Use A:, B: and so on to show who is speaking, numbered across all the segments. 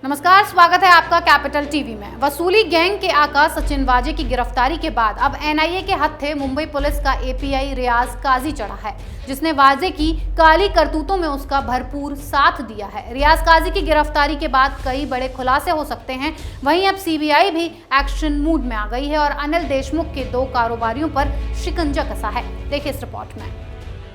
A: नमस्कार, स्वागत है आपका कैपिटल टीवी में। वसूली गैंग के आका सचिन वाजे की गिरफ्तारी के बाद अब एनआईए के हत्थे मुंबई पुलिस का एपीआई रियाज काजी चढ़ा है, जिसने वाजे की काली करतूतों में उसका भरपूर साथ दिया है। रियाज काजी की गिरफ्तारी के बाद कई बड़े खुलासे हो सकते हैं। वहीं अब सीबीआई भी एक्शन मूड में आ गई है और अनिल देशमुख के 2 कारोबारियों पर शिकंजा कसा है। देखिए इस रिपोर्ट में।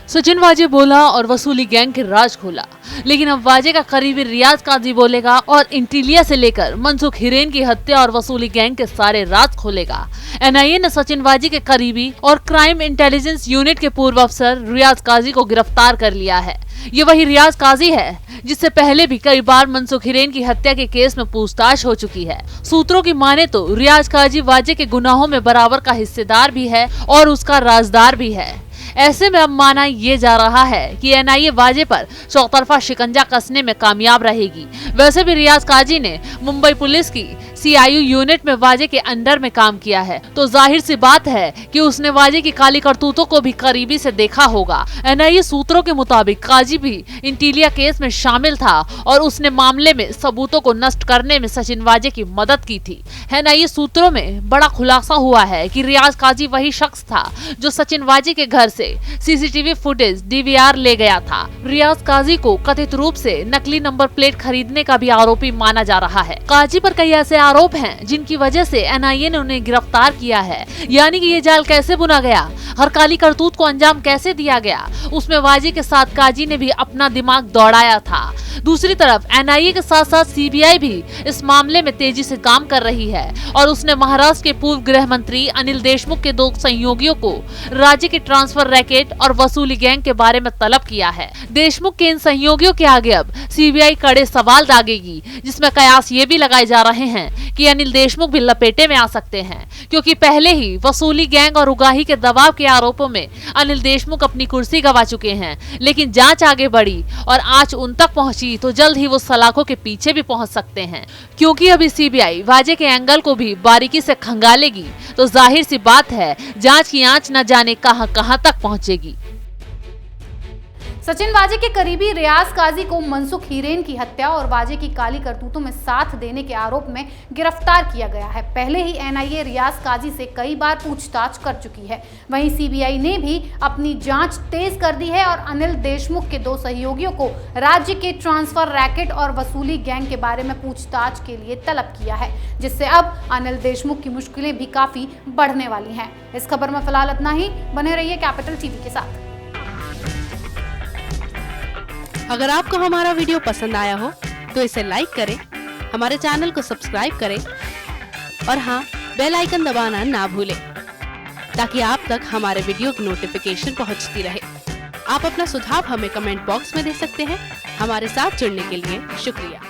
B: सचिन वाजे बोला और वसूली गैंग के राज खोला, लेकिन अब वाजे का करीबी रियाज काजी बोलेगा और इंटीलिया से लेकर मनसुख हिरेन की हत्या और वसूली गैंग के सारे राज खोलेगा। एनआईए ने सचिन वाजे के करीबी और क्राइम इंटेलिजेंस यूनिट के पूर्व अफसर रियाज काजी को गिरफ्तार कर लिया है। ये वही रियाज काजी है जिससे पहले भी कई बार मनसुख हिरेन की हत्या के केस में पूछताछ हो चुकी है। सूत्रों की माने तो रियाज काजी वाजे के गुनाहों में बराबर का हिस्सेदार भी है और उसका राजदार भी है। ऐसे में अब माना ये जा रहा है कि एनआईए वाजे पर चौतरफा शिकंजा कसने में कामयाब रहेगी। वैसे भी रियाज काजी ने मुंबई पुलिस की सीआईयू यूनिट में वाजे के अंडर में काम किया है, तो जाहिर सी बात है कि उसने वाजे की काली करतूतों को भी करीबी से देखा होगा। एनआईए सूत्रों के मुताबिक काजी भी इंटीलिया केस में शामिल था और उसने मामले में सबूतों को नष्ट करने में सचिन वाजे की मदद की थी। एनआईए सूत्रों में बड़ा खुलासा हुआ है कि रियाज काजी वही शख्स था जो सचिन वाजे के घर से सीसीटीवी फुटेज डीवीआर ले गया था। रियाज काजी को कथित रूप से नकली नंबर प्लेट खरीदने का भी आरोपी माना जा रहा है। काजी पर कई ऐसे आरोप हैं जिनकी वजह से एनआईए ने उन्हें गिरफ्तार किया है। यानी कि ये जाल कैसे बुना गया, हर काली करतूत को अंजाम कैसे दिया गया, उसमें वाजी के साथ काजी ने भी अपना दिमाग दौड़ाया था। दूसरी तरफ एनआईए के साथ साथ सीबीआई भी इस मामले में तेजी से काम कर रही है और उसने महाराष्ट्र के पूर्व गृह मंत्री अनिल देशमुख के 2 सहयोगियों को राज्य के ट्रांसफर रैकेट और वसूली गैंग के बारे में तलब किया है। देशमुख के इन सहयोगियों के आगे अब सीबीआई कड़े सवाल दागेगी, जिसमें कयास ये भी लगाए जा रहे हैं कि अनिल देशमुख भी लपेटे में आ सकते हैं, क्योंकि पहले ही वसूली गैंग और उगाही के दबाव के आरोपों में अनिल देशमुख अपनी कुर्सी गंवा चुके हैं। लेकिन जांच आगे बढ़ी और आंच उन तक पहुंची तो जल्द ही वो सलाखों के पीछे भी पहुंच सकते हैं, क्योंकि अभी सीबीआई वाजे के एंगल को भी बारीकी से खंगालेगी। तो जाहिर सी बात है जांच की आंच न जाने कहां तक पहुंचेगी।
A: सचिन वाजे के करीबी रियाज काजी को मनसुख हिरेन की हत्या और वाजे की काली करतूतों में साथ देने के आरोप में गिरफ्तार किया गया है। पहले ही एनआईए रियाज काजी से कई बार पूछताछ कर चुकी है। वहीं सीबीआई ने भी अपनी जांच तेज कर दी है और अनिल देशमुख के 2 सहयोगियों को राज्य के ट्रांसफर रैकेट और वसूली गैंग के बारे में पूछताछ के लिए तलब किया है, जिससे अब अनिल देशमुख की मुश्किलें भी काफी बढ़ने वाली हैं। इस खबर में फिलहाल इतना ही। बने रहिए कैपिटल टीवी के साथ।
C: अगर आपको हमारा वीडियो पसंद आया हो तो इसे लाइक करें, हमारे चैनल को सब्सक्राइब करें और हाँ, बेल आइकन दबाना ना भूलें, ताकि आप तक हमारे वीडियो की नोटिफिकेशन पहुंचती रहे। आप अपना सुझाव हमें कमेंट बॉक्स में दे सकते हैं। हमारे साथ जुड़ने के लिए शुक्रिया।